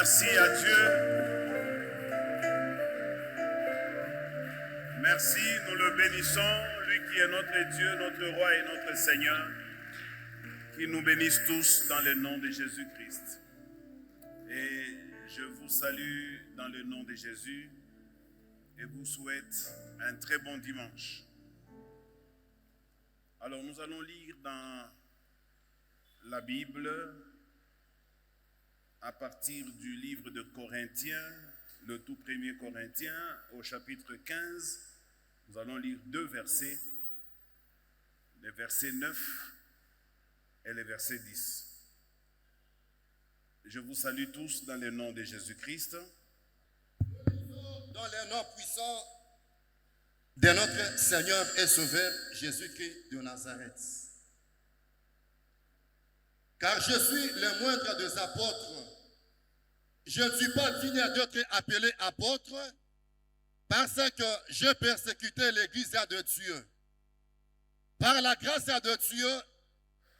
Merci à Dieu. Merci, nous le bénissons, lui qui est notre Dieu, notre Roi et notre Seigneur, qui nous bénisse tous dans le nom de Jésus-Christ. Et je vous salue dans le nom de Jésus et vous souhaite un très bon dimanche. Alors nous allons lire dans la Bible à partir du livre de Corinthiens, le tout premier Corinthiens, au chapitre 15. Nous allons lire deux versets, les versets 9 et les versets 10. Je vous salue tous dans le nom de Jésus-Christ. Dans le nom puissant de notre Seigneur et Sauveur Jésus-Christ de Nazareth. Car je suis le moindre des apôtres. Je ne suis pas digne d'être appelé apôtre parce que j'ai persécuté l'Église de Dieu. Par la grâce de Dieu,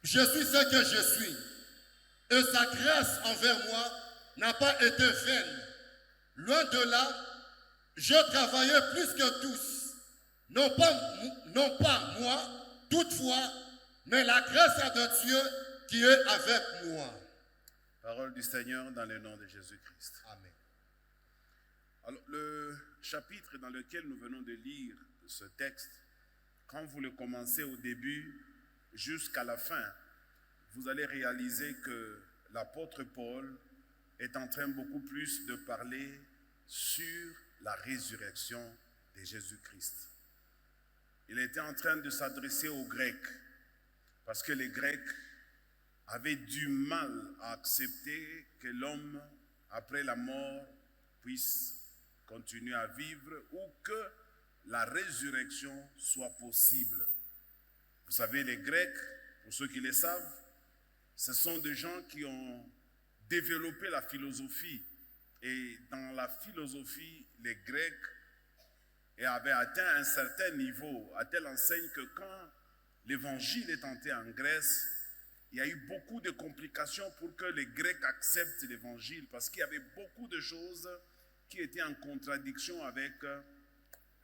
je suis ce que je suis. Et sa grâce envers moi n'a pas été vaine. Loin de là, je travaillais plus que tous. Non pas moi, toutefois, mais la grâce de Dieu qui est avec moi. Parole du Seigneur dans le nom de Jésus-Christ. Amen. Alors, le chapitre dans lequel nous venons de lire ce texte, quand vous le commencez au début jusqu'à la fin, vous allez réaliser que l'apôtre Paul est en train beaucoup plus de parler sur la résurrection de Jésus-Christ. Il était en train de s'adresser aux Grecs, parce que les Grecs avaient du mal à accepter que l'homme, après la mort, puisse continuer à vivre ou que la résurrection soit possible. Vous savez, les Grecs, pour ceux qui le savent, ce sont des gens qui ont développé la philosophie. Et dans la philosophie, les Grecs avaient atteint un certain niveau, à telle enseigne que quand l'évangile est entré en Grèce, il y a eu beaucoup de complications pour que les Grecs acceptent l'évangile, parce qu'il y avait beaucoup de choses qui étaient en contradiction avec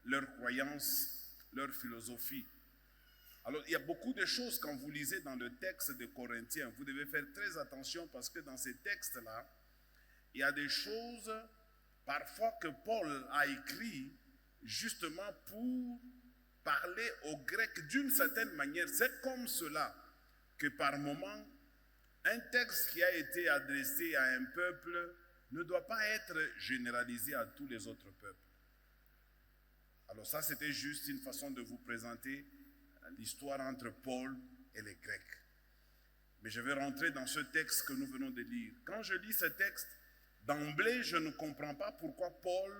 leurs croyances, leur philosophie. Alors, il y a beaucoup de choses quand vous lisez dans le texte de Corinthiens. Vous devez faire très attention parce que dans ces textes-là, il y a des choses parfois que Paul a écrit justement pour parler aux Grecs d'une certaine manière. C'est comme cela que par moment, un texte qui a été adressé à un peuple ne doit pas être généralisé à tous les autres peuples. Alors ça, c'était juste une façon de vous présenter l'histoire entre Paul et les Grecs. Mais je vais rentrer dans ce texte que nous venons de lire. Quand je lis ce texte, d'emblée, je ne comprends pas pourquoi Paul,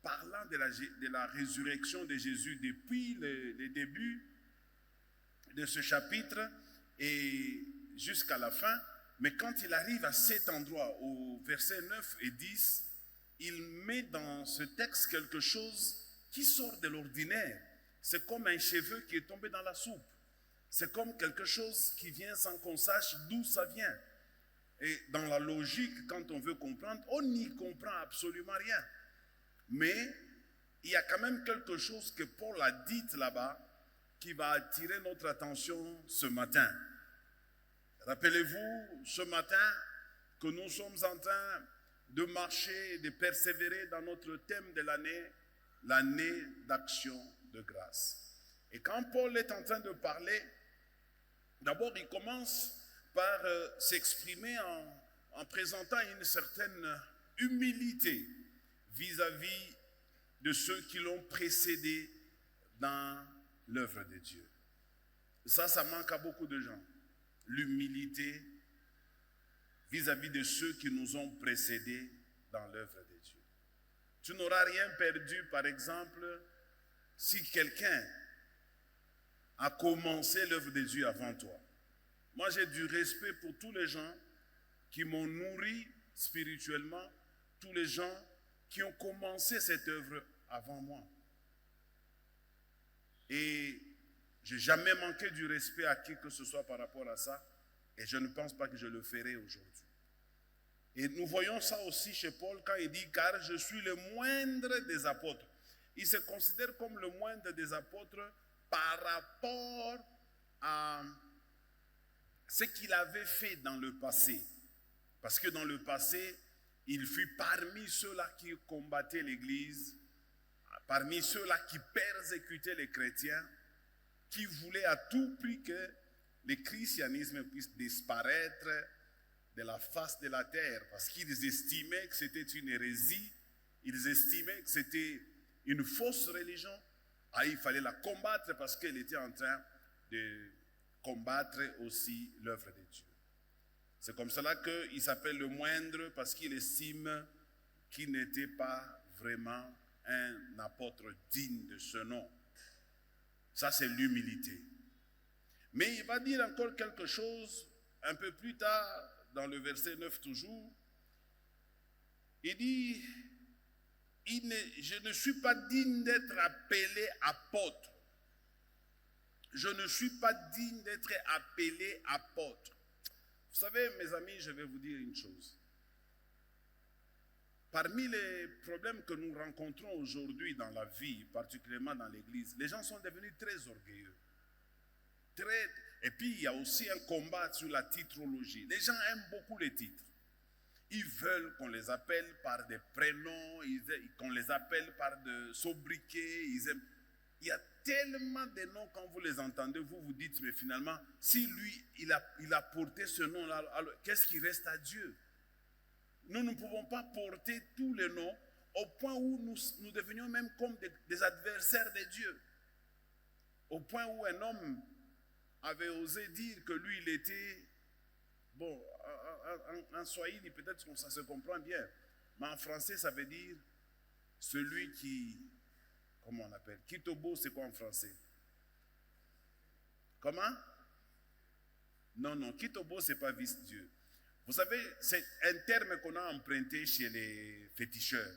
parlant de la résurrection de Jésus depuis le début de ce chapitre et jusqu'à la fin, mais quand il arrive à cet endroit, au verset 9 et 10, il met dans ce texte quelque chose qui sort de l'ordinaire. C'est comme un cheveu qui est tombé dans la soupe. C'est comme quelque chose qui vient sans qu'on sache d'où ça vient. Et dans la logique, quand on veut comprendre, on n'y comprend absolument rien. Mais il y a quand même quelque chose que Paul a dit là-bas qui va attirer notre attention ce matin. Rappelez-vous ce matin que nous sommes en train de marcher, de persévérer dans notre thème de l'année, l'année d'action de grâce. Et quand Paul est en train de parler, d'abord il commence par s'exprimer en présentant une certaine humilité vis-à-vis de ceux qui l'ont précédé dans l'œuvre de Dieu. Ça manque à beaucoup de gens. L'humilité vis-à-vis de ceux qui nous ont précédés dans l'œuvre de Dieu. Tu n'auras rien perdu, par exemple, si quelqu'un a commencé l'œuvre de Dieu avant toi. Moi, j'ai du respect pour tous les gens qui m'ont nourri spirituellement, tous les gens qui ont commencé cette œuvre avant moi. Et je n'ai jamais manqué du respect à qui que ce soit par rapport à ça, et je ne pense pas que je le ferai aujourd'hui. Et nous voyons ça aussi chez Paul quand il dit « Car je suis le moindre des apôtres ». Il se considère comme le moindre des apôtres par rapport à ce qu'il avait fait dans le passé. Parce que dans le passé, il fut parmi ceux-là qui combattaient l'Église, parmi ceux-là qui persécutaient les chrétiens, qui voulaient à tout prix que le christianisme puisse disparaître de la face de la terre, parce qu'ils estimaient que c'était une hérésie, ils estimaient que c'était une fausse religion. Ah, il fallait la combattre parce qu'elle était en train de combattre aussi l'œuvre de Dieu. C'est comme cela qu'il s'appelle le moindre, parce qu'il estime qu'il n'était pas vraiment un apôtre digne de ce nom. Ça, c'est l'humilité. Mais il va dire encore quelque chose un peu plus tard, dans le verset 9 toujours. Il dit, je ne suis pas digne d'être appelé apôtre. Je ne suis pas digne d'être appelé apôtre. Vous savez, mes amis, je vais vous dire une chose. Parmi les problèmes que nous rencontrons aujourd'hui dans la vie, particulièrement dans l'Église, les gens sont devenus très orgueilleux. Et puis, il y a aussi un combat sur la titrologie. Les gens aiment beaucoup les titres. Ils veulent qu'on les appelle par des prénoms, qu'on les appelle par des sobriquets. Il y a tellement de noms, quand vous les entendez, vous vous dites, mais finalement, si lui, il a porté ce nom-là, alors qu'est-ce qui reste à Dieu? Nous ne pouvons pas porter tous les noms au point où nous devenions même comme des adversaires de Dieu. Au point où un homme avait osé dire que lui, il était, bon, en swahili, peut-être que ça se comprend bien, mais en français, ça veut dire celui qui, comment on appelle? Kitobo, c'est quoi en français? Comment? Non, Kitobo, c'est pas vice-dieu. Vous savez, c'est un terme qu'on a emprunté chez les féticheurs.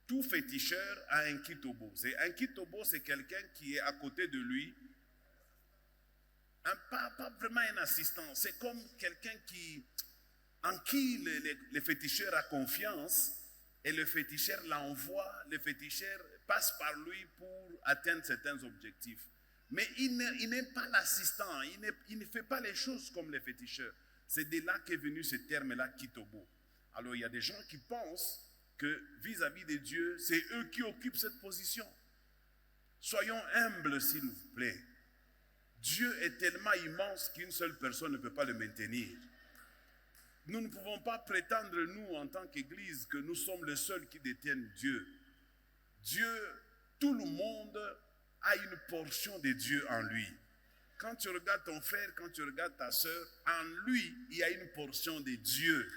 Tout féticheur a un kitobo. Un kitobo, c'est quelqu'un qui est à côté de lui, pas vraiment un assistant. C'est comme quelqu'un en qui le féticheur a confiance, et le féticheur l'envoie, le féticheur passe par lui pour atteindre certains objectifs. Mais il n'est pas l'assistant, il ne fait pas les choses comme les féticheurs. C'est de là qu'est venu ce terme-là, kitobo. Alors il y a des gens qui pensent que vis-à-vis de Dieu, c'est eux qui occupent cette position. Soyons humbles, s'il vous plaît. Dieu est tellement immense qu'une seule personne ne peut pas le maintenir. Nous ne pouvons pas prétendre, nous, en tant qu'Église, que nous sommes les seuls qui détiennent Dieu. Dieu, tout le monde a une portion de Dieu en lui. Quand tu regardes ton frère, quand tu regardes ta soeur, en lui, il y a une portion de Dieu.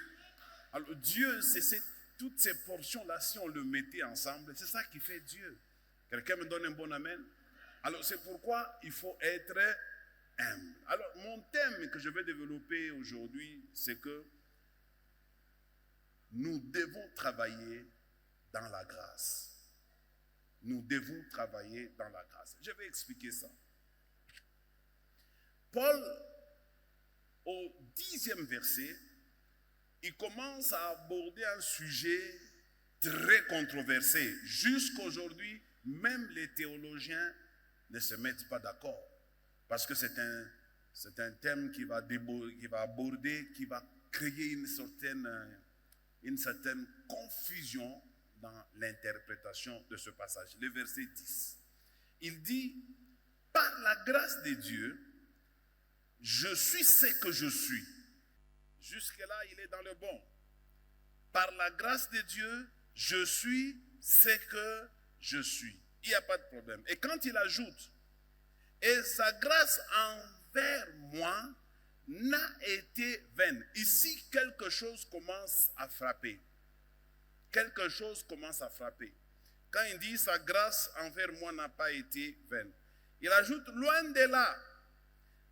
Alors Dieu, c'est toutes ces portions-là, si on le mettait ensemble, c'est ça qui fait Dieu. Quelqu'un me donne un bon amen? Alors c'est pourquoi il faut être humble. Alors mon thème que je vais développer aujourd'hui, c'est que nous devons travailler dans la grâce. Nous devons travailler dans la grâce. Je vais expliquer ça. Paul, au 10e verset, il commence à aborder un sujet très controversé. Jusqu'aujourd'hui, même les théologiens ne se mettent pas d'accord. Parce que c'est un thème qui va aborder, qui va créer une certaine confusion dans l'interprétation de ce passage. Le verset 10. Il dit, par la grâce de Dieu, je suis ce que je suis. Jusque-là, il est dans le bon. Par la grâce de Dieu, je suis ce que je suis. Il n'y a pas de problème. Et quand il ajoute, et sa grâce envers moi n'a été vaine. Ici, quelque chose commence à frapper. Quelque chose commence à frapper. Quand il dit sa grâce envers moi n'a pas été vaine, il ajoute, loin de là,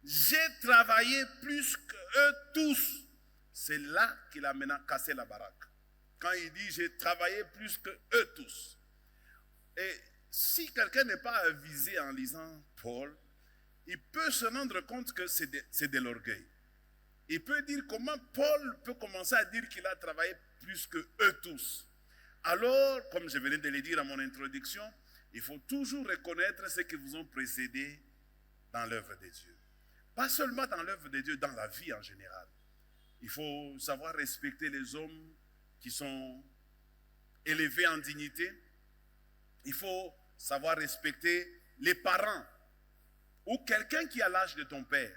j'ai travaillé plus qu'eux tous. C'est là qu'il a maintenant cassé la baraque. Quand il dit j'ai travaillé plus qu'eux tous. Et si quelqu'un n'est pas avisé en lisant Paul, il peut se rendre compte que c'est de l'orgueil. il peut dire comment Paul peut commencer à dire qu'il a travaillé plus que eux tous. Alors, comme je venais de le dire à mon introduction, il faut toujours reconnaître ceux qui vous ont précédé dans l'œuvre de Dieu. Pas seulement dans l'œuvre de Dieu, dans la vie en général. Il faut savoir respecter les hommes qui sont élevés en dignité. Il faut savoir respecter les parents ou quelqu'un qui a l'âge de ton père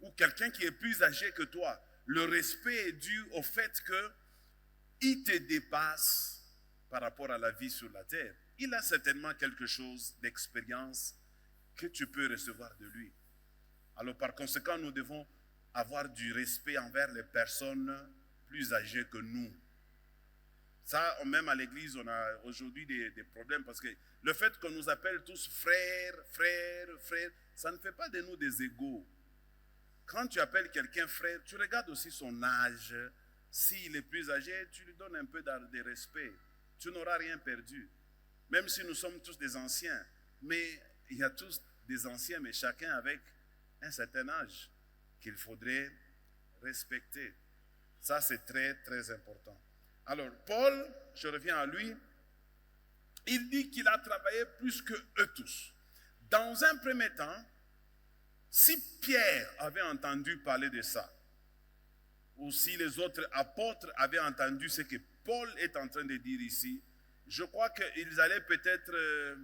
ou quelqu'un qui est plus âgé que toi. Le respect est dû au fait qu'il te dépasse par rapport à la vie sur la terre. Il a certainement quelque chose d'expérience que tu peux recevoir de lui. Alors par conséquent, nous devons avoir du respect envers les personnes plus âgées que nous. Ça, même à l'église, on a aujourd'hui des problèmes parce que le fait qu'on nous appelle tous frères, frères, frères, ça ne fait pas de nous des égaux. Quand tu appelles quelqu'un frère, tu regardes aussi son âge. S'il est plus âgé, tu lui donnes un peu de respect. Tu n'auras rien perdu. Même si nous sommes tous des anciens. Mais il y a tous des anciens, mais chacun avec un certain âge qu'il faudrait respecter. Ça, c'est très, très important. Alors, Paul, je reviens à lui, il dit qu'il a travaillé plus que eux tous. Dans un premier temps, si Pierre avait entendu parler de ça, ou si les autres apôtres avaient entendu ce que Paul est en train de dire ici, je crois qu'ils allaient peut-être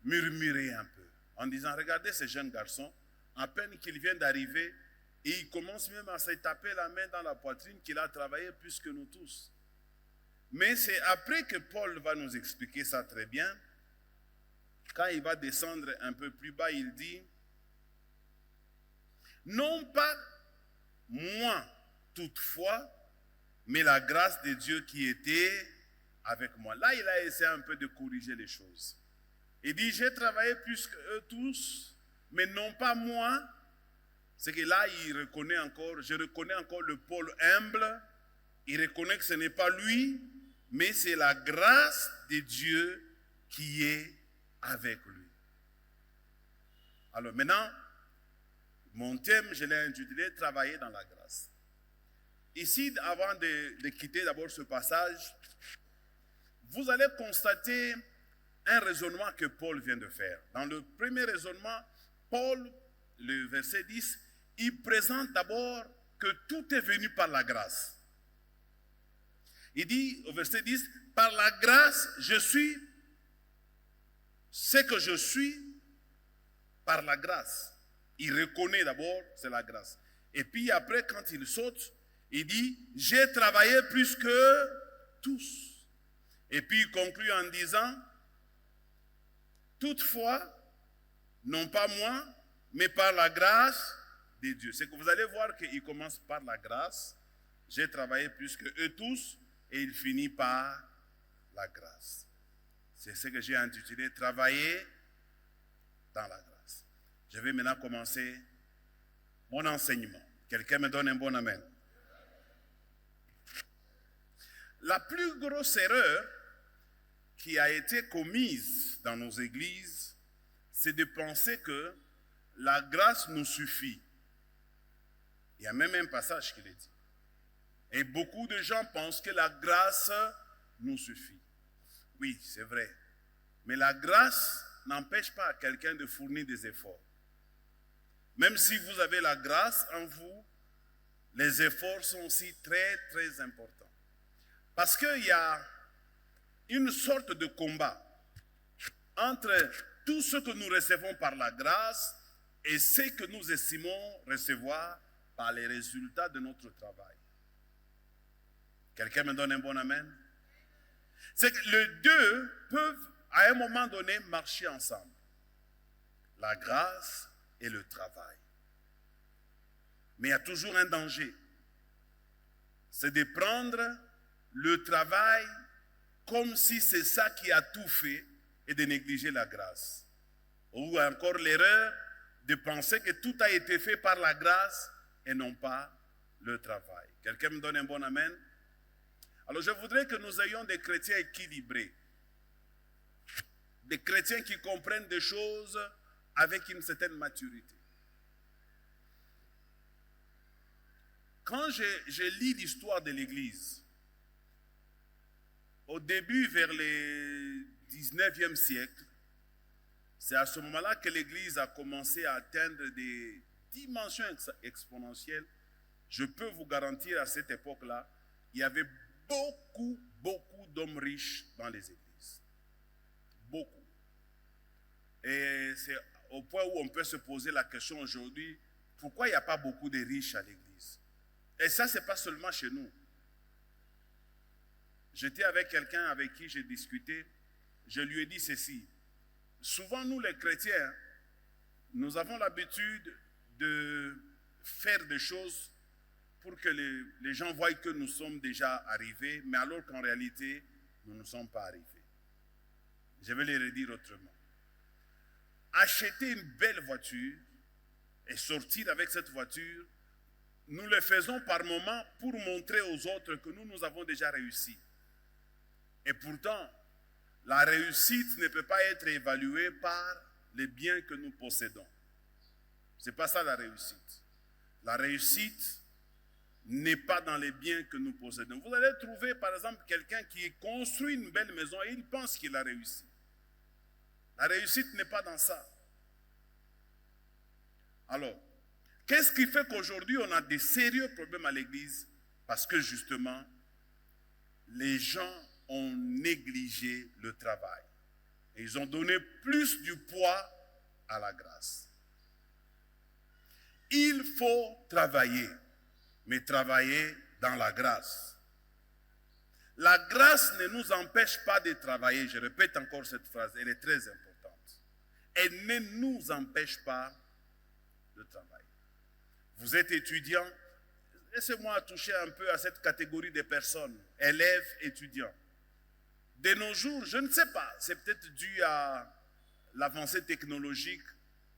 murmurer un peu, en disant, regardez ce jeune garçon, à peine qu'il vient d'arriver, et il commence même à se taper la main dans la poitrine qu'il a travaillé plus que nous tous. Mais c'est après que Paul va nous expliquer ça très bien. Quand il va descendre un peu plus bas, il dit, non pas moi toutefois, mais la grâce de Dieu qui était avec moi. Là, il a essayé un peu de corriger les choses. Il dit, j'ai travaillé plus qu'eux tous, mais non pas moi. C'est que là, je reconnais encore le Paul humble. Il reconnaît que ce n'est pas lui, mais c'est la grâce de Dieu qui est avec lui. Alors maintenant, mon thème, je l'ai intitulé « Travailler dans la grâce ». Ici, avant de quitter d'abord ce passage, vous allez constater un raisonnement que Paul vient de faire. Dans le premier raisonnement, Paul, le verset 10, il présente d'abord que tout est venu par la grâce. Il dit au verset 10, par la grâce, je suis ce que je suis par la grâce. Il reconnaît d'abord, c'est la grâce. Et puis après, quand il saute, il dit, j'ai travaillé plus que tous. Et puis il conclut en disant, toutefois, non pas moi, mais par la grâce de Dieu. C'est que vous allez voir qu'il commence par la grâce. J'ai travaillé plus que eux tous. Et il finit par la grâce. C'est ce que j'ai intitulé « Travailler dans la grâce ». Je vais maintenant commencer mon enseignement. Quelqu'un me donne un bon amen. La plus grosse erreur qui a été commise dans nos églises, c'est de penser que la grâce nous suffit. Il y a même un passage qui le dit. Et beaucoup de gens pensent que la grâce nous suffit. Oui, c'est vrai. Mais la grâce n'empêche pas quelqu'un de fournir des efforts. Même si vous avez la grâce en vous, les efforts sont aussi très, très importants. Parce qu'il y a une sorte de combat entre tout ce que nous recevons par la grâce et ce que nous estimons recevoir par les résultats de notre travail. Quelqu'un me donne un bon amen? C'est que les deux peuvent à un moment donné marcher ensemble. La grâce et le travail. Mais il y a toujours un danger. C'est de prendre le travail comme si c'est ça qui a tout fait et de négliger la grâce. Ou encore l'erreur de penser que tout a été fait par la grâce et non pas le travail. Quelqu'un me donne un bon amen? Alors je voudrais que nous ayons des chrétiens équilibrés. Des chrétiens qui comprennent des choses avec une certaine maturité. quand je lis l'histoire de l'Église, au début, vers le 19e siècle, c'est à ce moment-là que l'Église a commencé à atteindre des dimensions exponentielles. Je peux vous garantir, à cette époque-là, il y avait beaucoup d'hommes riches dans les églises. Beaucoup. Et c'est au point où on peut se poser la question aujourd'hui, pourquoi il n'y a pas beaucoup de riches à l'église? Et ça, ce n'est pas seulement chez nous. J'étais avec quelqu'un avec qui j'ai discuté, je lui ai dit ceci. Souvent, nous les chrétiens, nous avons l'habitude de faire des choses pour que les gens voient que nous sommes déjà arrivés, mais alors qu'en réalité, nous ne sommes pas arrivés. Je vais le redire autrement. Acheter une belle voiture et sortir avec cette voiture, nous le faisons par moments pour montrer aux autres que nous avons déjà réussi. Et pourtant, la réussite ne peut pas être évaluée par les biens que nous possédons. Ce n'est pas ça la réussite. La réussite n'est pas dans les biens que nous possédons. Vous allez trouver par exemple quelqu'un qui construit une belle maison et il pense qu'il a réussi. La réussite n'est pas dans ça. Alors, qu'est-ce qui fait qu'aujourd'hui on a des sérieux problèmes à l'église? Parce que justement, les gens ont négligé le travail. Et ils ont donné plus du poids à la grâce. Il faut travailler, mais travailler dans la grâce. La grâce ne nous empêche pas de travailler. Je répète encore cette phrase, elle est très importante. Elle ne nous empêche pas de travailler. Vous êtes étudiant, laissez-moi toucher un peu à cette catégorie de personnes, élèves, étudiants. De nos jours, je ne sais pas, c'est peut-être dû à l'avancée technologique,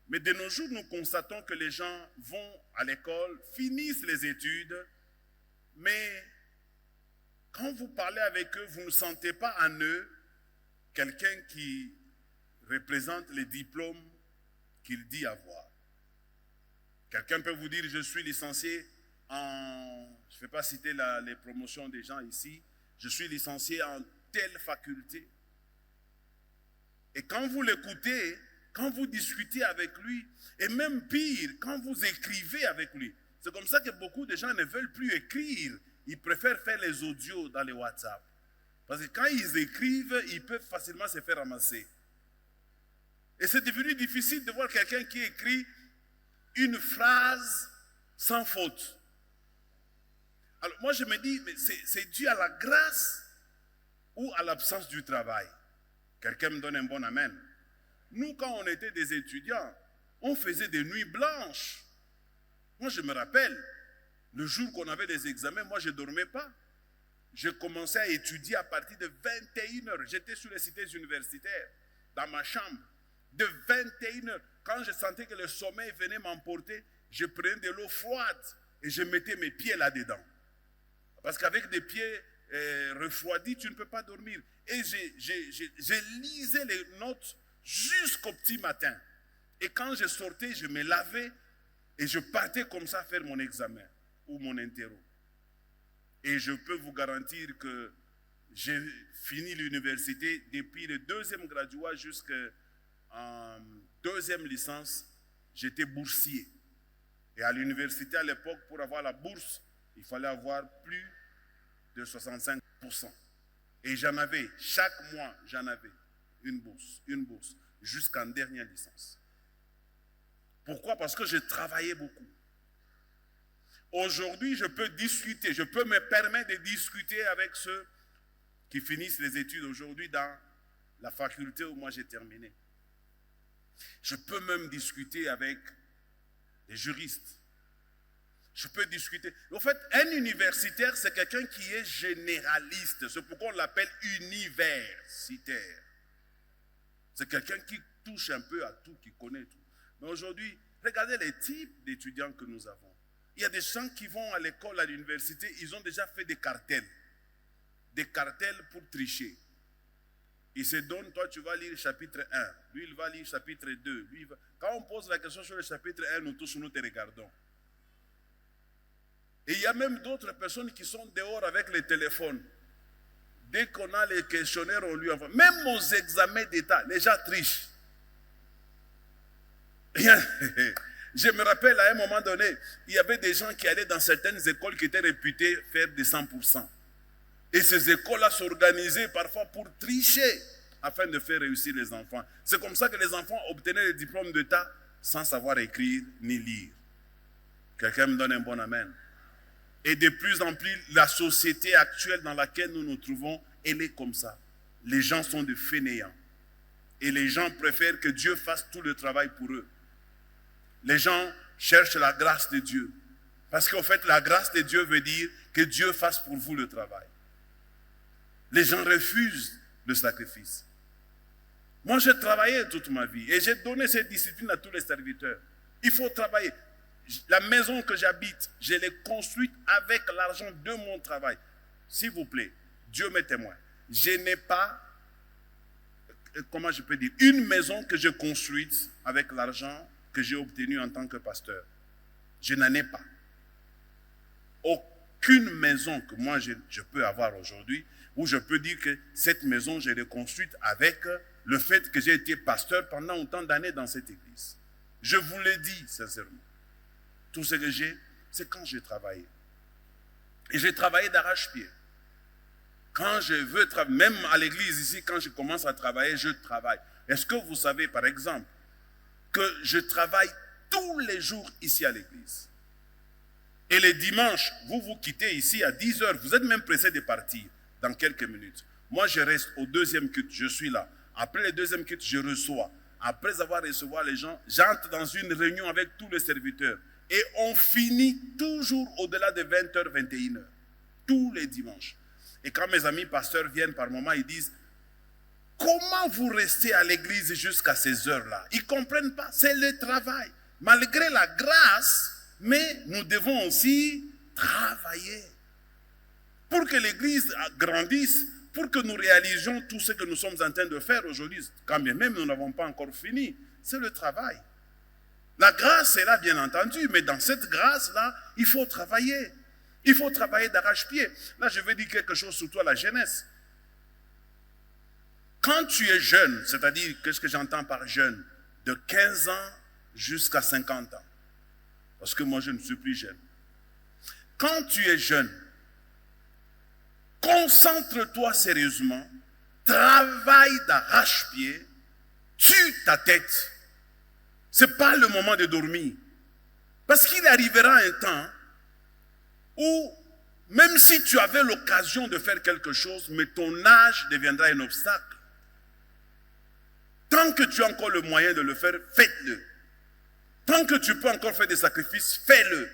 mais de nos jours, nous constatons que les gens vont à l'école, finissent les études, mais quand vous parlez avec eux, vous ne sentez pas en eux quelqu'un qui représente les diplômes qu'il dit avoir. Quelqu'un peut vous dire, je suis licencié en, je ne vais pas citer les promotions des gens ici, je suis licencié en telle faculté. Et quand vous l'écoutez, quand vous discutez avec lui, et même pire, quand vous écrivez avec lui, c'est comme ça que beaucoup de gens ne veulent plus écrire. Ils préfèrent faire les audios dans les WhatsApp. Parce que quand ils écrivent, ils peuvent facilement se faire ramasser. Et c'est devenu difficile de voir quelqu'un qui écrit une phrase sans faute. Alors moi je me dis, mais c'est dû à la grâce ou à l'absence du travail? Quelqu'un me donne un bon amen. Nous, quand on était des étudiants, on faisait des nuits blanches. Moi, je me rappelle, le jour qu'on avait des examens, moi, je ne dormais pas. Je commençais à étudier à partir de 21h. J'étais sur les cités universitaires, dans ma chambre, de 21h. Quand je sentais que le sommeil venait m'emporter, je prenais de l'eau froide et je mettais mes pieds là-dedans. Parce qu'avec des pieds refroidis, tu ne peux pas dormir. Et je lisais les notes jusqu'au petit matin. Et quand je sortais, je me lavais et je partais comme ça faire mon examen ou mon interro. Et je peux vous garantir que j'ai fini l'université depuis le 2e graduat jusqu'en 2e licence. J'étais boursier. Et à l'université à l'époque, pour avoir la bourse, il fallait avoir plus de 65%. Et j'en avais, chaque mois, j'en avais une bourse, jusqu'en dernière licence. Pourquoi? Parce que je travaillais beaucoup. Aujourd'hui, je peux discuter, je peux me permettre de discuter avec ceux qui finissent les études aujourd'hui dans la faculté où moi j'ai terminé. Je peux même discuter avec les juristes. Je peux discuter. En fait, un universitaire, c'est quelqu'un qui est généraliste. C'est pourquoi on l'appelle universitaire. C'est quelqu'un qui touche un peu à tout, qui connaît tout. Mais aujourd'hui, regardez les types d'étudiants que nous avons. Il y a des gens qui vont à l'école, à l'université, ils ont déjà fait des cartels. Des cartels pour tricher. Ils se donnent, toi tu vas lire chapitre 1, lui il va lire chapitre 2. Quand on pose la question sur le chapitre 1, nous tous nous te regardons. Et il y a même d'autres personnes qui sont dehors avec les téléphones. Dès qu'on a les questionnaires, on lui envoie. Même aux examens d'État, les gens trichent. Je me rappelle à un moment donné, il y avait des gens qui allaient dans certaines écoles qui étaient réputées faire des 100%. Et ces écoles-là s'organisaient parfois pour tricher afin de faire réussir les enfants. C'est comme ça que les enfants obtenaient les diplômes d'État sans savoir écrire ni lire. Quelqu'un me donne un bon amen. Et de plus en plus, la société actuelle dans laquelle nous nous trouvons, elle est comme ça. Les gens sont des fainéants. Et les gens préfèrent que Dieu fasse tout le travail pour eux. Les gens cherchent la grâce de Dieu. Parce qu'en fait, la grâce de Dieu veut dire que Dieu fasse pour vous le travail. Les gens refusent le sacrifice. Moi, j'ai travaillé toute ma vie et j'ai donné cette discipline à tous les serviteurs. Il faut travailler. La maison que j'habite, je l'ai construite avec l'argent de mon travail. S'il vous plaît, Dieu m'est témoin. Je n'ai pas, comment je peux dire, une maison que j'ai construite avec l'argent que j'ai obtenu en tant que pasteur. Je n'en ai pas. Aucune maison que moi je peux avoir aujourd'hui, où je peux dire que cette maison, je l'ai construite avec le fait que j'ai été pasteur pendant autant d'années dans cette église. Je vous le dis sincèrement. Tout ce que j'ai, c'est quand j'ai travaillé. Et j'ai travaillé d'arrache-pied. Quand je veux travailler, même à l'église ici, quand je commence à travailler, je travaille. Est-ce que vous savez, par exemple, que je travaille tous les jours ici à l'église? Et les dimanches, vous quittez ici à 10 heures, vous êtes même pressé de partir dans quelques minutes. Moi, je reste au deuxième culte, je suis là. Après le deuxième culte, je reçois. Après avoir reçu les gens, j'entre dans une réunion avec tous les serviteurs. Et on finit toujours au-delà de 20h, 21h. Tous les dimanches. Et quand mes amis pasteurs viennent par moment, ils disent, comment vous restez à l'église jusqu'à ces heures-là? Ils ne comprennent pas, c'est le travail. Malgré la grâce, mais nous devons aussi travailler. Pour que l'église grandisse, pour que nous réalisions tout ce que nous sommes en train de faire aujourd'hui, quand bien même nous n'avons pas encore fini, c'est le travail. La grâce est là, bien entendu, mais dans cette grâce-là, il faut travailler. Il faut travailler d'arrache-pied. Là, je vais dire quelque chose surtout à la jeunesse. Quand tu es jeune, c'est-à-dire, qu'est-ce que j'entends par jeune? De 15 ans jusqu'à 50 ans. Parce que moi, je ne suis plus jeune. Quand tu es jeune, concentre-toi sérieusement, travaille d'arrache-pied, tue ta tête. Ce n'est pas le moment de dormir. Parce qu'il arrivera un temps où, même si tu avais l'occasion de faire quelque chose, mais ton âge deviendra un obstacle. Tant que tu as encore le moyen de le faire, fais-le. Tant que tu peux encore faire des sacrifices, fais-le.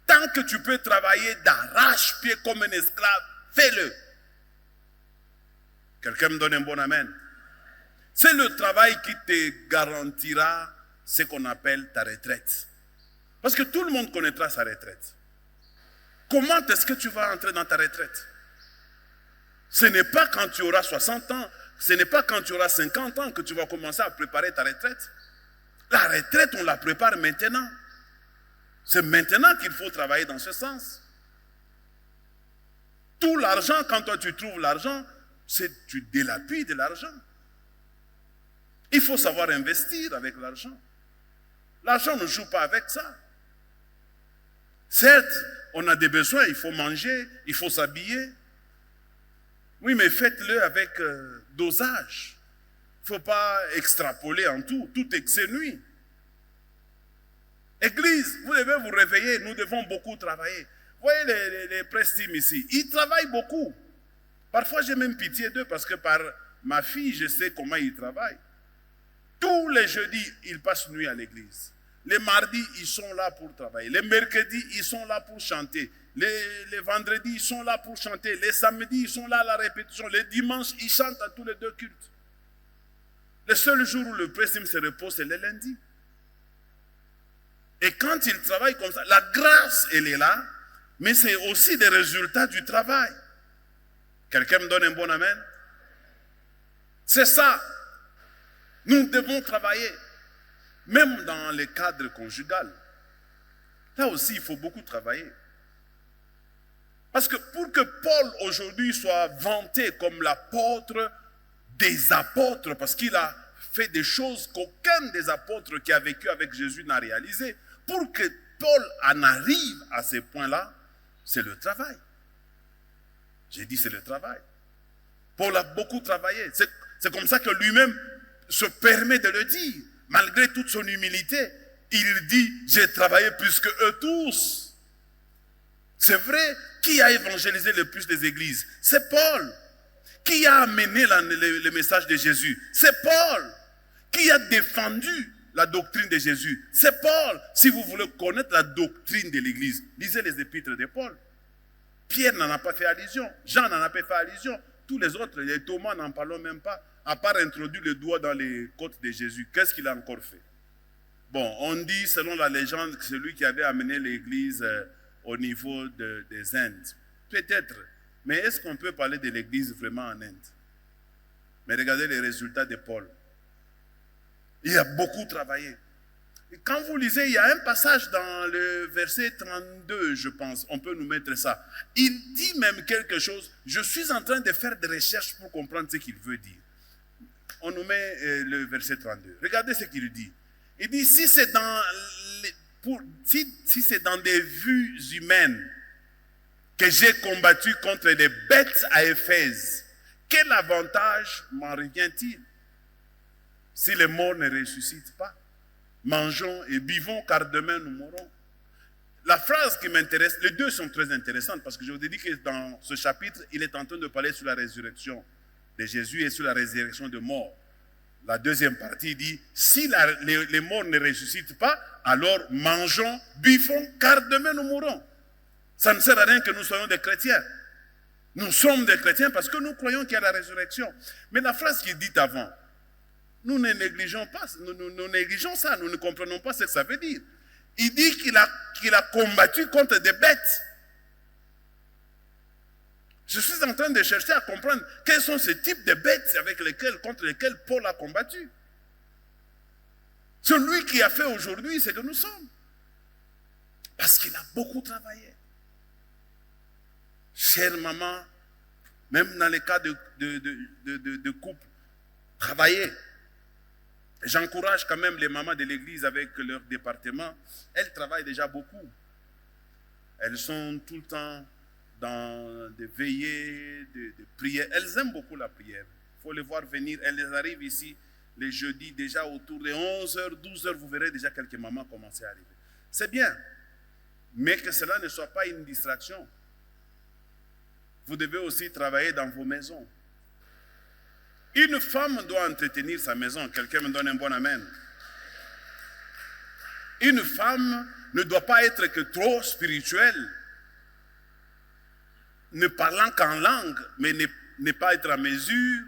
Tant que tu peux travailler d'arrache-pied comme un esclave, fais-le. Quelqu'un me donne un bon amen. C'est le travail qui te garantira ce qu'on appelle ta retraite. Parce que tout le monde connaîtra sa retraite. Comment est-ce que tu vas entrer dans ta retraite? Ce n'est pas quand tu auras 60 ans, ce n'est pas quand tu auras 50 ans que tu vas commencer à préparer ta retraite. La retraite, on la prépare maintenant. C'est maintenant qu'il faut travailler dans ce sens. Tout l'argent, quand toi tu trouves l'argent, c'est tu délapides de l'argent. Il faut savoir investir avec l'argent. L'argent ne joue pas avec ça. Certes, on a des besoins, il faut manger, il faut s'habiller. Oui, mais faites-le avec dosage. Il ne faut pas extrapoler en tout excès nuit. Église, vous devez vous réveiller, nous devons beaucoup travailler. Vous voyez les press-team ici, ils travaillent beaucoup. Parfois, j'ai même pitié d'eux parce que par ma fille, je sais comment ils travaillent. Tous les jeudis, ils passent nuit à l'église. Les mardis, ils sont là pour travailler. Les mercredis, ils sont là pour chanter. Les vendredis, ils sont là pour chanter. Les samedis, ils sont là à la répétition. Les dimanches, ils chantent à tous les deux cultes. Le seul jour où le press-team se repose, c'est le lundi. Et quand ils travaillent comme ça, la grâce, elle est là, mais c'est aussi des résultats du travail. Quelqu'un me donne un bon amen? C'est ça. Nous devons travailler. Même dans les cadres conjugaux. Là aussi, il faut beaucoup travailler. Parce que pour que Paul aujourd'hui soit vanté comme l'apôtre des apôtres, parce qu'il a fait des choses qu'aucun des apôtres qui a vécu avec Jésus n'a réalisé, pour que Paul en arrive à ces points-là, c'est le travail. J'ai dit c'est le travail. Paul a beaucoup travaillé. C'est comme ça que lui-même se permet de le dire. Malgré toute son humilité, il dit, j'ai travaillé plus que eux tous. C'est vrai, qui a évangélisé le plus des églises? C'est Paul. Qui a amené le message de Jésus? C'est Paul. Qui a défendu la doctrine de Jésus? C'est Paul. Si vous voulez connaître la doctrine de l'église, lisez les épîtres de Paul. Pierre n'en a pas fait allusion. Jean n'en a pas fait allusion. Tous les autres, les Thomas n'en parlons même pas. À part introduire le doigt dans les côtes de Jésus. Qu'est-ce qu'il a encore fait? Bon, on dit selon la légende que c'est lui qui avait amené l'église au niveau des Indes. Peut-être. Mais est-ce qu'on peut parler de l'église vraiment en Inde? Mais regardez les résultats de Paul. Il a beaucoup travaillé. Et quand vous lisez, il y a un passage dans le verset 32, je pense, on peut nous mettre ça. Il dit même quelque chose, je suis en train de faire des recherches pour comprendre ce qu'il veut dire. On nous met le verset 32. Regardez ce qu'il dit. Il dit, si c'est dans des vues humaines que j'ai combattu contre les bêtes à Éphèse, quel avantage m'en revient-il si les morts ne ressuscitent pas? Mangeons et buvons car demain nous mourrons. La phrase qui m'intéresse, les deux sont très intéressantes parce que je vous ai dit que dans ce chapitre, il est en train de parler sur la résurrection de Jésus et sur la résurrection de morts. La deuxième partie dit, si les morts ne ressuscitent pas, alors mangeons, buvons car demain nous mourrons. Ça ne sert à rien que nous soyons des chrétiens. Nous sommes des chrétiens parce que nous croyons qu'il y a la résurrection. Mais la phrase qui est dite avant, nous ne négligeons pas, nous négligeons ça, nous ne comprenons pas ce que ça veut dire. Il dit qu'il a combattu contre des bêtes. Je suis en train de chercher à comprendre quels sont ces types de bêtes contre lesquelles Paul a combattu. Celui qui a fait aujourd'hui, c'est que nous sommes. Parce qu'il a beaucoup travaillé. Chère maman, même dans les cas de couple, travaillez. J'encourage quand même les mamans de l'église avec leur département. Elles travaillent déjà beaucoup. Elles sont tout le temps dans des veillées, des prières. Elles aiment beaucoup la prière. Il faut les voir venir. Elles arrivent ici les jeudis déjà autour de 11h, 12h. Vous verrez déjà quelques mamans commencer à arriver. C'est bien. Mais que cela ne soit pas une distraction. Vous devez aussi travailler dans vos maisons. Une femme doit entretenir sa maison. Quelqu'un me donne un bon amen. Une femme ne doit pas être que trop spirituelle, ne parlant qu'en langue, mais ne pas être à mesure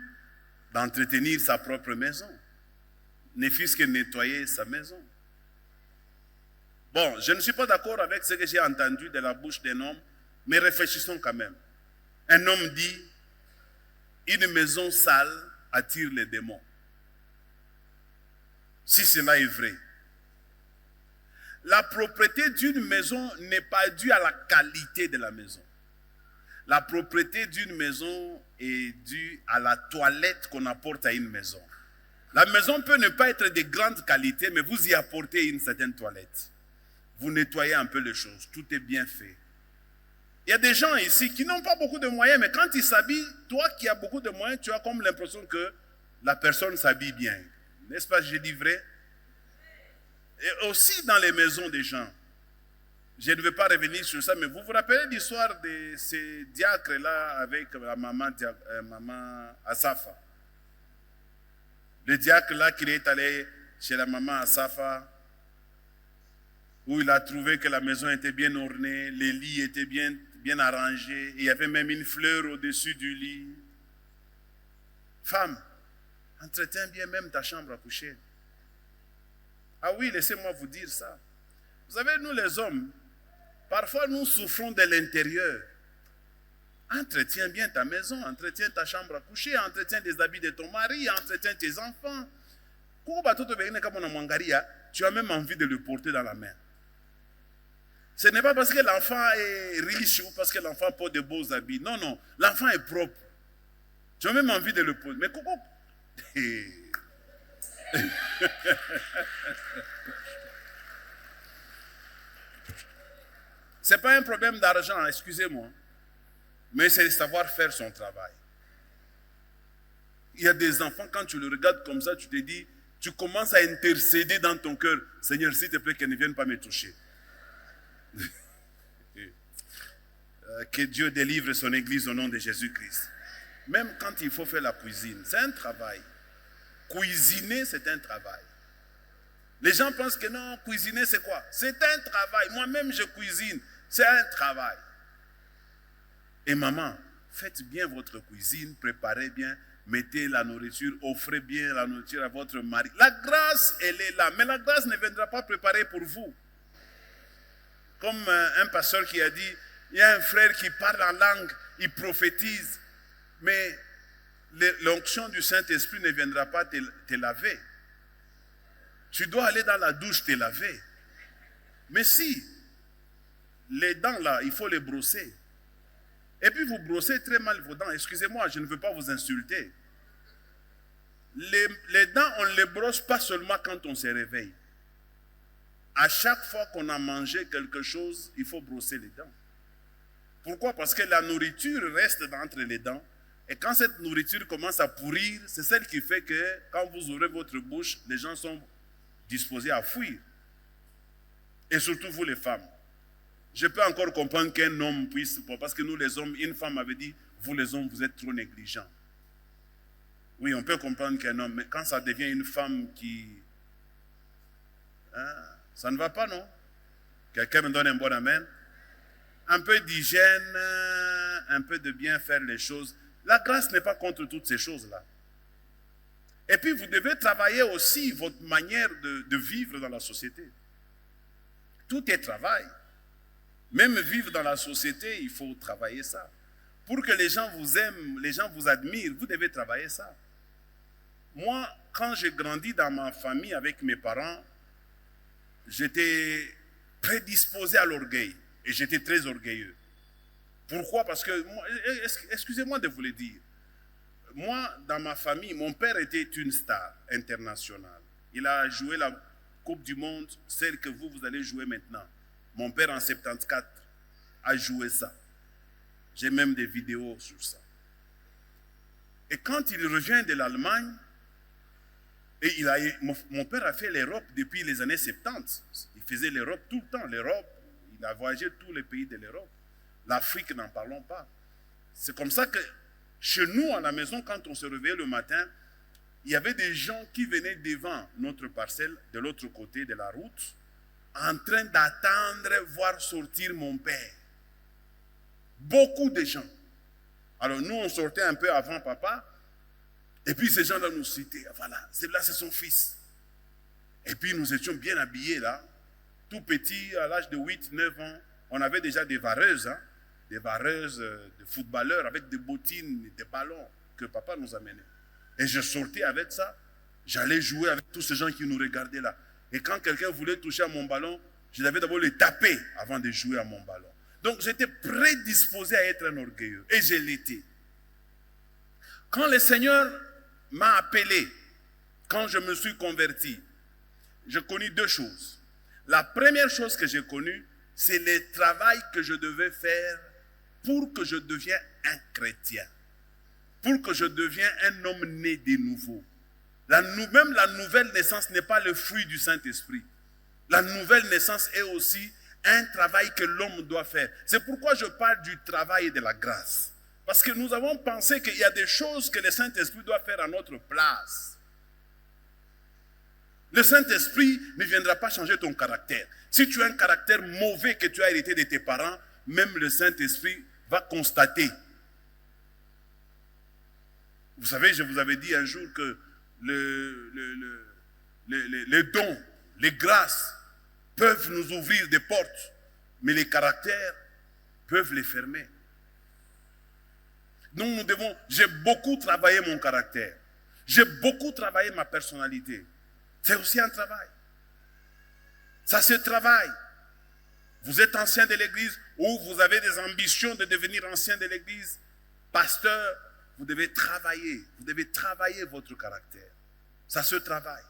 d'entretenir sa propre maison, ne fût-ce que nettoyer sa maison. Bon, je ne suis pas d'accord avec ce que j'ai entendu de la bouche d'un homme, mais réfléchissons quand même. Un homme dit, une maison sale attire les démons. Si cela est vrai, la propreté d'une maison n'est pas due à la qualité de la maison. La propreté d'une maison est due à la toilette qu'on apporte à une maison. La maison peut ne pas être de grande qualité, mais vous y apportez une certaine toilette. Vous nettoyez un peu les choses, tout est bien fait. Il y a des gens ici qui n'ont pas beaucoup de moyens, mais quand ils s'habillent, toi qui as beaucoup de moyens, tu as comme l'impression que la personne s'habille bien. N'est-ce pas, j'ai dit vrai? Et aussi dans les maisons des gens. Je ne vais pas revenir sur ça, mais vous vous rappelez l'histoire de ces diacres-là avec la maman Asafa. Le diacre-là qui est allé chez la maman Asafa, où il a trouvé que la maison était bien ornée, les lits étaient bien arrangés, il y avait même une fleur au-dessus du lit. Femme, entretiens bien même ta chambre à coucher. Ah oui, laissez-moi vous dire ça. Vous savez, nous les hommes, parfois nous souffrons de l'intérieur. Entretiens bien ta maison, entretiens ta chambre à coucher, entretiens les habits de ton mari, entretiens tes enfants. Tu as même envie de le porter dans la main. Ce n'est pas parce que l'enfant est riche ou parce que l'enfant porte de beaux habits. Non, non. L'enfant est propre. Tu as même envie de le poser. Mais coucou. Ce n'est pas un problème d'argent, excusez-moi. Mais c'est de savoir faire son travail. Il y a des enfants, quand tu le regardes comme ça, tu te dis, tu commences à intercéder dans ton cœur. Seigneur, s'il te plaît, qu'elle ne vienne pas me toucher. Que Dieu délivre son église au nom de Jésus-Christ. Même quand il faut faire la cuisine, c'est un travail. Cuisiner, c'est un travail. Les gens pensent que non, cuisiner, c'est quoi? C'est un travail. Moi-même, je cuisine. C'est un travail. Et maman, faites bien votre cuisine, préparez bien, mettez la nourriture, offrez bien la nourriture à votre mari. La grâce, elle est là, mais la grâce ne viendra pas préparée pour vous. Comme un pasteur qui a dit, il y a un frère qui parle en langue, il prophétise, mais l'onction du Saint-Esprit ne viendra pas te laver. Tu dois aller dans la douche te laver. Mais si, les dents là, il faut les brosser. Et puis vous brossez très mal vos dents. Excusez-moi, je ne veux pas vous insulter. Les dents, on ne les brosse pas seulement quand on se réveille. À chaque fois qu'on a mangé quelque chose, il faut brosser les dents. Pourquoi? Parce que la nourriture reste entre les dents. Et quand cette nourriture commence à pourrir, c'est celle qui fait que quand vous ouvrez votre bouche, les gens sont disposés à fuir. Et surtout vous les femmes. Je peux encore comprendre qu'un homme puisse, parce que nous les hommes, une femme avait dit, vous les hommes, vous êtes trop négligents. Oui, on peut comprendre qu'un homme, mais quand ça devient une femme qui... Hein, ça ne va pas, non? Quelqu'un me donne un bon amen? Un peu d'hygiène, un peu de bien faire les choses. La grâce n'est pas contre toutes ces choses-là. Et puis vous devez travailler aussi votre manière de vivre dans la société. Tout est travail. Même vivre dans la société, il faut travailler ça. Pour que les gens vous aiment, les gens vous admirent, vous devez travailler ça. Moi, quand j'ai grandi dans ma famille avec mes parents, j'étais prédisposé à l'orgueil. Et j'étais très orgueilleux. Pourquoi? Parce que, excusez-moi de vous le dire, moi, dans ma famille, mon père était une star internationale. Il a joué la Coupe du Monde, celle que vous allez jouer maintenant. Mon père, en 74, a joué ça. J'ai même des vidéos sur ça. Et quand il revient de l'Allemagne, et mon père a fait l'Europe depuis les années 70. Il faisait l'Europe tout le temps. L'Europe, il a voyagé tous les pays de l'Europe. L'Afrique, n'en parlons pas. C'est comme ça que chez nous, à la maison, quand on se réveillait le matin, il y avait des gens qui venaient devant notre parcelle, de l'autre côté de la route, en train d'attendre voir sortir mon père. Beaucoup de gens. Alors nous, on sortait un peu avant papa, et puis ces gens-là nous citaient. Voilà, là c'est son fils. Et puis nous étions bien habillés là, tout petits, à l'âge de 8-9 ans. On avait déjà des vareuses, des vareuses de footballeurs avec des bottines, des ballons que papa nous amenait. Et je sortais avec ça, j'allais jouer avec tous ces gens qui nous regardaient là. Et quand quelqu'un voulait toucher à mon ballon, je devais d'abord le taper avant de jouer à mon ballon. Donc j'étais prédisposé à être un orgueilleux. Et je l'étais. Quand le Seigneur m'a appelé, quand je me suis converti, j'ai connu deux choses. La première chose que j'ai connue, c'est le travail que je devais faire pour que je devienne un chrétien. Pour que je devienne un homme né de nouveau. Même la nouvelle naissance n'est pas le fruit du Saint-Esprit. La nouvelle naissance est aussi un travail que l'homme doit faire. C'est pourquoi je parle du travail et de la grâce. Parce que nous avons pensé qu'il y a des choses que le Saint-Esprit doit faire à notre place. Le Saint-Esprit ne viendra pas changer ton caractère. Si tu as un caractère mauvais que tu as hérité de tes parents, même le Saint-Esprit va constater. Vous savez, je vous avais dit un jour que les dons, les grâces peuvent nous ouvrir des portes, mais les caractères peuvent les fermer. Donc j'ai beaucoup travaillé mon caractère. J'ai beaucoup travaillé ma personnalité. C'est aussi un travail. Ça se travaille. Vous êtes ancien de l'église ou vous avez des ambitions de devenir ancien de l'église, pasteur, vous devez travailler. Vous devez travailler votre caractère. Ça se travaille.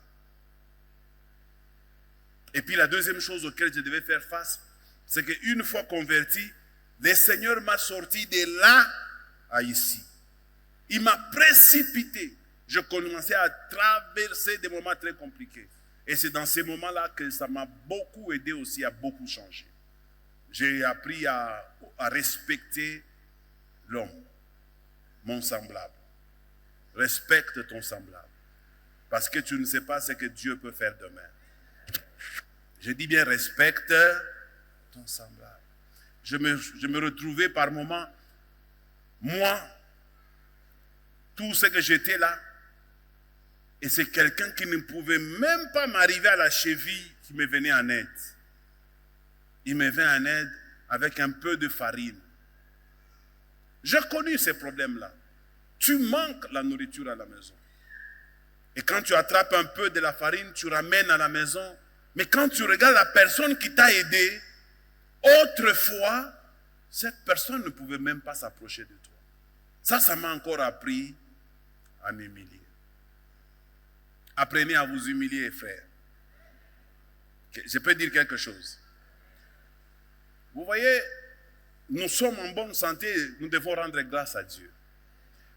Et puis la deuxième chose auquel je devais faire face, c'est qu'une fois converti, le Seigneur m'a sorti de là à ici. Il m'a précipité. Je commençais à traverser des moments très compliqués. Et c'est dans ces moments-là que ça m'a beaucoup aidé aussi à beaucoup changer. J'ai appris à respecter l'homme, mon semblable. Respecte ton semblable. Parce que tu ne sais pas ce que Dieu peut faire demain. Je dis bien respecte ton semblable. Je me retrouvais par moments, moi, tout ce que j'étais là, et c'est quelqu'un qui ne pouvait même pas m'arriver à la cheville qui me venait en aide. Il me vint en aide avec un peu de farine. J'ai connu ces problèmes-là. Tu manques la nourriture à la maison. Et quand tu attrapes un peu de la farine, tu ramènes à la maison. Mais quand tu regardes la personne qui t'a aidé, autrefois, cette personne ne pouvait même pas s'approcher de toi. Ça m'a encore appris à m'humilier. Apprenez à vous humilier, frère. Je peux dire quelque chose. Vous voyez, nous sommes en bonne santé, nous devons rendre grâce à Dieu.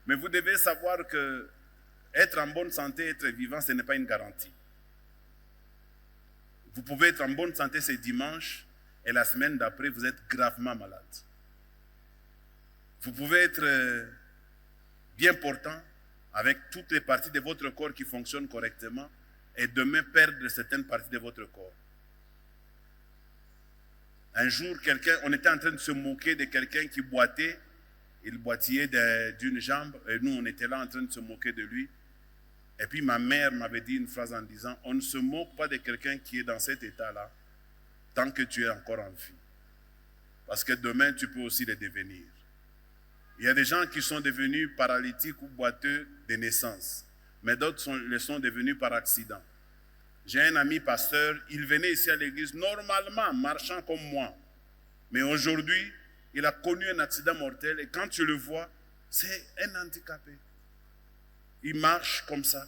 Mais vous devez savoir que être en bonne santé, être vivant, ce n'est pas une garantie. Vous pouvez être en bonne santé ce dimanche et la semaine d'après, vous êtes gravement malade. Vous pouvez être bien portant avec toutes les parties de votre corps qui fonctionnent correctement et demain perdre certaines parties de votre corps. Un jour, on était en train de se moquer de quelqu'un qui boitait. Il boitillait d'une jambe et nous, on était là en train de se moquer de lui. Et puis ma mère m'avait dit une phrase en disant, on ne se moque pas de quelqu'un qui est dans cet état-là tant que tu es encore en vie. Parce que demain, tu peux aussi le devenir. Il y a des gens qui sont devenus paralytiques ou boiteux de naissance, mais d'autres le sont devenus par accident. J'ai un ami pasteur, il venait ici à l'église normalement, marchant comme moi. Mais aujourd'hui, il a connu un accident mortel et quand tu le vois, c'est un handicapé. Il marche comme ça,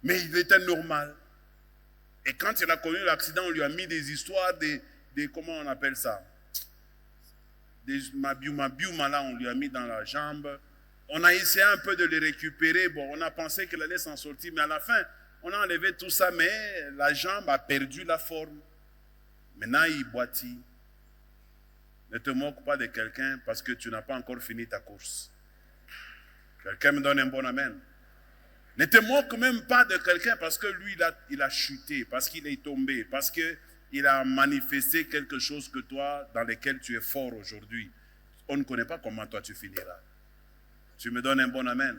mais il était normal. Et quand il a connu l'accident, on lui a mis des histoires, comment on appelle ça? Des mabiuma là, on lui a mis dans la jambe. On a essayé un peu de le récupérer. Bon, on a pensé qu'il allait s'en sortir, mais à la fin, on a enlevé tout ça, mais la jambe a perdu la forme. Maintenant, il boitille. Ne te moque pas de quelqu'un parce que tu n'as pas encore fini ta course. Quelqu'un me donne un bon amen. Ne te moque même pas de quelqu'un parce que lui, il a chuté, parce qu'il est tombé, parce qu'il a manifesté quelque chose que toi, dans lequel tu es fort aujourd'hui. On ne connaît pas comment toi tu finiras. Tu me donnes un bon amen.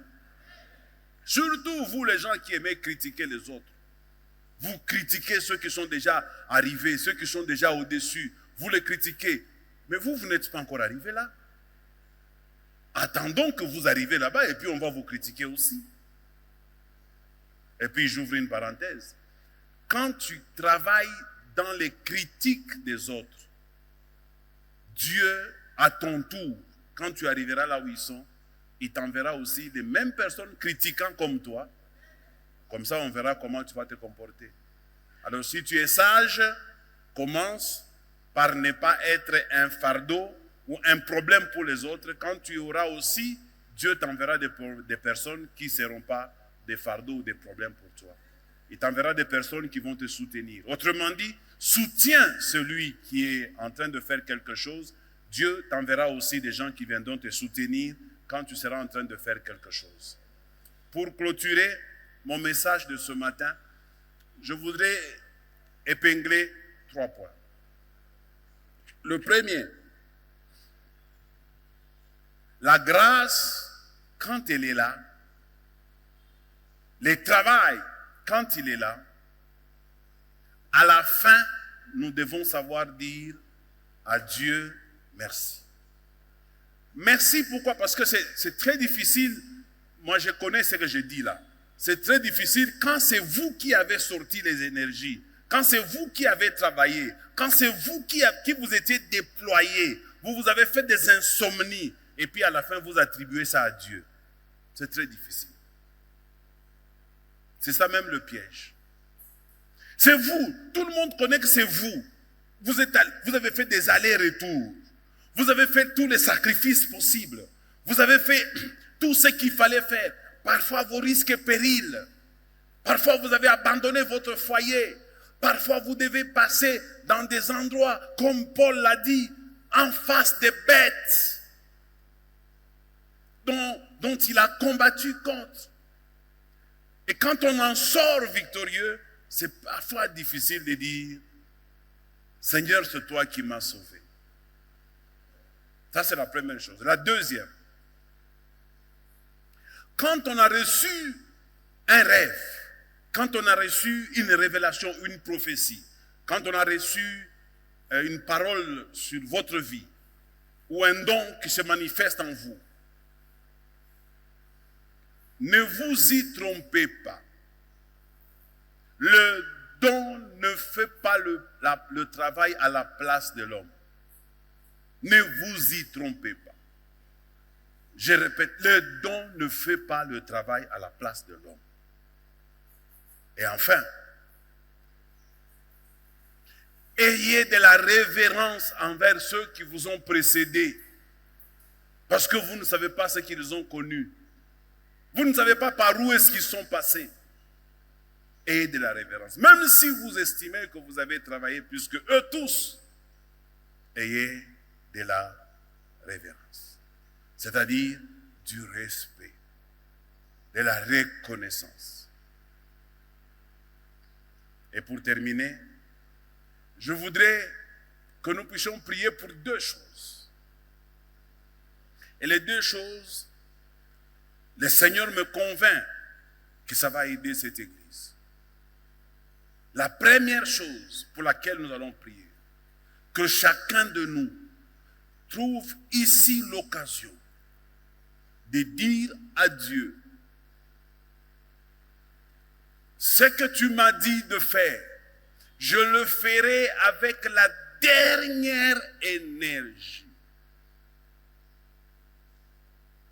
Surtout vous, les gens qui aimez critiquer les autres. Vous critiquez ceux qui sont déjà arrivés, ceux qui sont déjà au-dessus. Vous les critiquez. Mais vous n'êtes pas encore arrivés là. Attendons que vous arrivez là-bas et puis on va vous critiquer aussi. Et puis j'ouvre une parenthèse. Quand tu travailles dans les critiques des autres, Dieu, à ton tour, quand tu arriveras là où ils sont, il t'enverra aussi les mêmes personnes critiquant comme toi. Comme ça, on verra comment tu vas te comporter. Alors, si tu es sage, commence par ne pas être un fardeau ou un problème pour les autres. Quand tu auras aussi, Dieu t'enverra des personnes qui ne seront pas des fardeaux ou des problèmes pour toi. Il t'enverra des personnes qui vont te soutenir. Autrement dit, soutiens celui qui est en train de faire quelque chose. Dieu t'enverra aussi des gens qui viendront te soutenir quand tu seras en train de faire quelque chose. Pour clôturer mon message de ce matin, je voudrais épingler 3 points. Le premier, la grâce, quand elle est là, le travail, quand il est là, à la fin, nous devons savoir dire à Dieu merci. Merci, pourquoi? Parce que c'est très difficile. Moi, je connais ce que je dis là. C'est très difficile quand c'est vous qui avez sorti les énergies. quand c'est vous qui avez travaillé, quand c'est vous qui vous étiez déployé, vous avez fait des insomnies, et puis à la fin, vous attribuez ça à Dieu. C'est très difficile. C'est ça même le piège. C'est vous. Tout le monde connaît que c'est vous. Vous avez fait des allers-retours. Vous avez fait tous les sacrifices possibles. Vous avez fait tout ce qu'il fallait faire. Parfois, vos risques et périls. Parfois, vous avez abandonné votre foyer. Parfois, vous devez passer dans des endroits, comme Paul l'a dit, en face des bêtes dont il a combattu contre. Et quand on en sort victorieux, c'est parfois difficile de dire, Seigneur, c'est toi qui m'as sauvé. Ça, c'est la première chose. La deuxième, quand on a reçu un rêve, quand on a reçu une révélation, une prophétie, quand on a reçu une parole sur votre vie, ou un don qui se manifeste en vous, ne vous y trompez pas. Le don ne fait pas le travail à la place de l'homme. Ne vous y trompez pas. Je répète, le don ne fait pas le travail à la place de l'homme. Et enfin, ayez de la révérence envers ceux qui vous ont précédés, parce que vous ne savez pas ce qu'ils ont connu. Vous ne savez pas par où est-ce qu'ils sont passés. Ayez de la révérence. Même si vous estimez que vous avez travaillé plus que eux tous, ayez de la révérence. C'est-à-dire du respect, de la reconnaissance. Et pour terminer, je voudrais que nous puissions prier pour deux choses. Et les deux choses, le Seigneur me convainc que ça va aider cette église. La première chose pour laquelle nous allons prier, que chacun de nous trouve ici l'occasion de dire à Dieu, ce que tu m'as dit de faire, je le ferai avec la dernière énergie.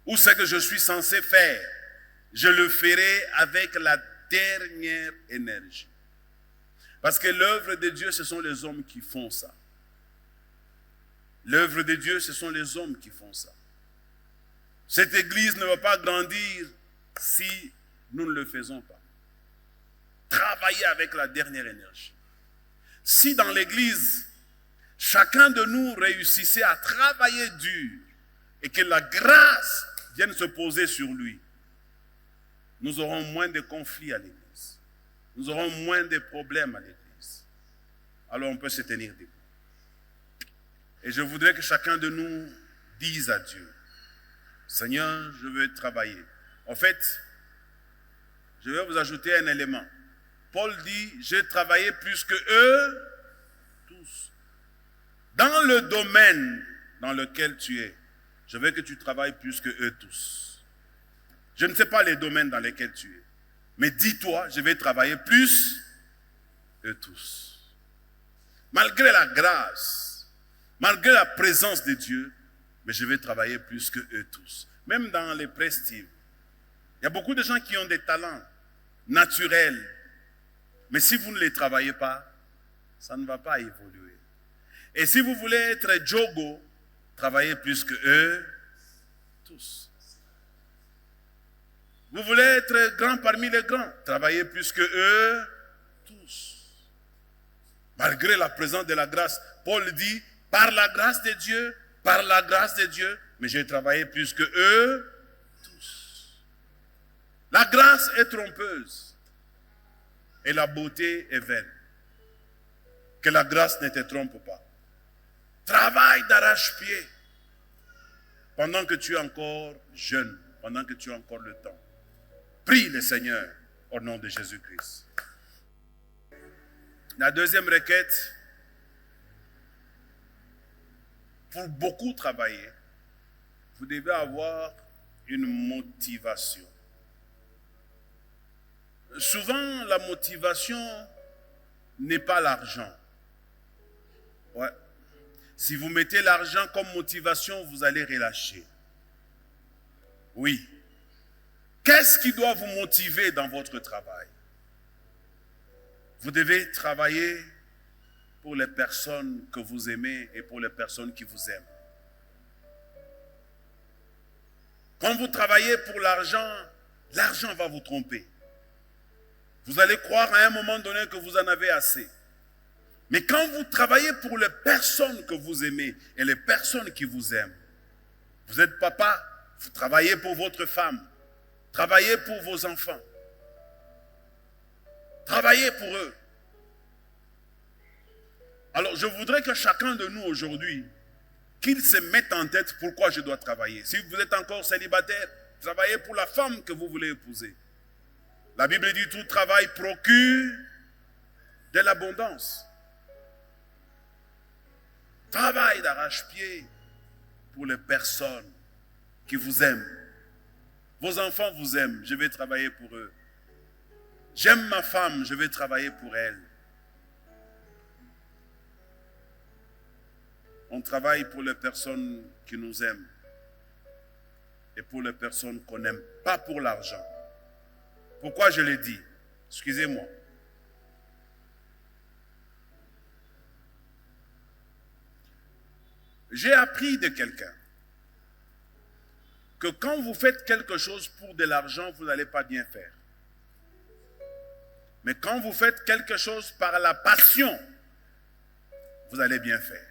Ou ce que je suis censé faire, je le ferai avec la dernière énergie. Parce que l'œuvre de Dieu, ce sont les hommes qui font ça. L'œuvre de Dieu, ce sont les hommes qui font ça. Cette église ne va pas grandir si nous ne le faisons pas. Travailler avec la dernière énergie. Si dans l'église, chacun de nous réussissait à travailler dur et que la grâce vienne se poser sur lui, nous aurons moins de conflits à l'église. Nous aurons moins de problèmes à l'église. Alors on peut se tenir debout. Et je voudrais que chacun de nous dise à Dieu, Seigneur, je veux travailler. En fait, je vais vous ajouter un élément. Paul dit, j'ai travaillé plus que eux tous. Dans le domaine dans lequel tu es, je veux que tu travailles plus que eux tous. Je ne sais pas les domaines dans lesquels tu es, mais dis-toi, je vais travailler plus eux tous. Malgré la grâce, malgré la présence de Dieu, mais je vais travailler plus que eux tous. Même dans les prestiges, il y a beaucoup de gens qui ont des talents naturels, mais si vous ne les travaillez pas, ça ne va pas évoluer. Et si vous voulez être Jogo, travaillez plus que eux tous. Vous voulez être grand parmi les grands, travaillez plus que eux tous. Malgré la présence de la grâce, Paul dit, par la grâce de Dieu, mais j'ai travaillé plus que eux tous. La grâce est trompeuse et la beauté est vaine. Que la grâce ne te trompe pas. Travaille d'arrache-pied pendant que tu es encore jeune, pendant que tu as encore le temps. Prie le Seigneur au nom de Jésus-Christ. La deuxième requête, pour beaucoup travailler, vous devez avoir une motivation. Souvent, la motivation n'est pas l'argent. Ouais. Si vous mettez l'argent comme motivation, vous allez relâcher. Oui. Qu'est-ce qui doit vous motiver dans votre travail? Vous devez travailler pour les personnes que vous aimez et pour les personnes qui vous aiment. Quand vous travaillez pour l'argent, l'argent va vous tromper. Vous allez croire à un moment donné que vous en avez assez. Mais quand vous travaillez pour les personnes que vous aimez et les personnes qui vous aiment, vous êtes papa, vous travaillez pour votre femme, travaillez pour vos enfants, travaillez pour eux. Alors je voudrais que chacun de nous aujourd'hui, qu'il se mette en tête pourquoi je dois travailler. Si vous êtes encore célibataire, travaillez pour la femme que vous voulez épouser. La Bible dit tout travail procure de l'abondance. Travail d'arrache-pied pour les personnes qui vous aiment. Vos enfants vous aiment, je vais travailler pour eux. J'aime ma femme, je vais travailler pour elle. On travaille pour les personnes qui nous aiment et pour les personnes qu'on n'aime, pas pour l'argent. Pourquoi je l'ai dit? Excusez-moi. J'ai appris de quelqu'un que quand vous faites quelque chose pour de l'argent, vous n'allez pas bien faire. Mais quand vous faites quelque chose par la passion, vous allez bien faire.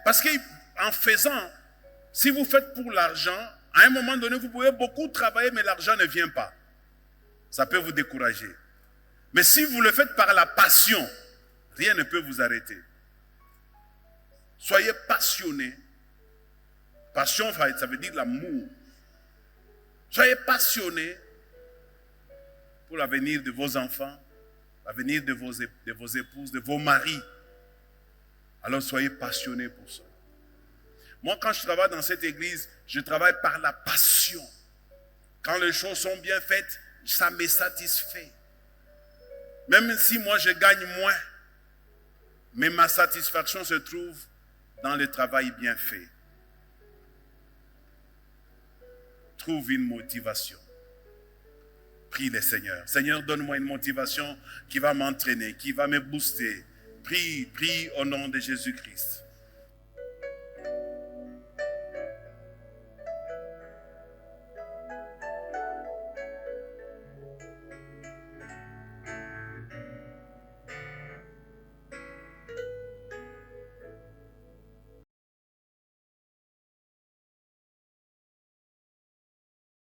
Parce qu'en faisant, si vous faites pour l'argent, à un moment donné, vous pouvez beaucoup travailler, mais l'argent ne vient pas. Ça peut vous décourager. Mais si vous le faites par la passion, rien ne peut vous arrêter. Soyez passionnés. Passion, ça veut dire l'amour. Soyez passionnés pour l'avenir de vos enfants, l'avenir de vos épouses, de vos maris. Alors soyez passionnés pour ça. Moi, quand je travaille dans cette église, je travaille par la passion. Quand les choses sont bien faites, ça me satisfait. Même si moi je gagne moins, mais ma satisfaction se trouve dans le travail bien fait. Trouve une motivation. Prie le Seigneur. Seigneur, donne-moi une motivation qui va m'entraîner, qui va me booster. Prie au nom de Jésus-Christ.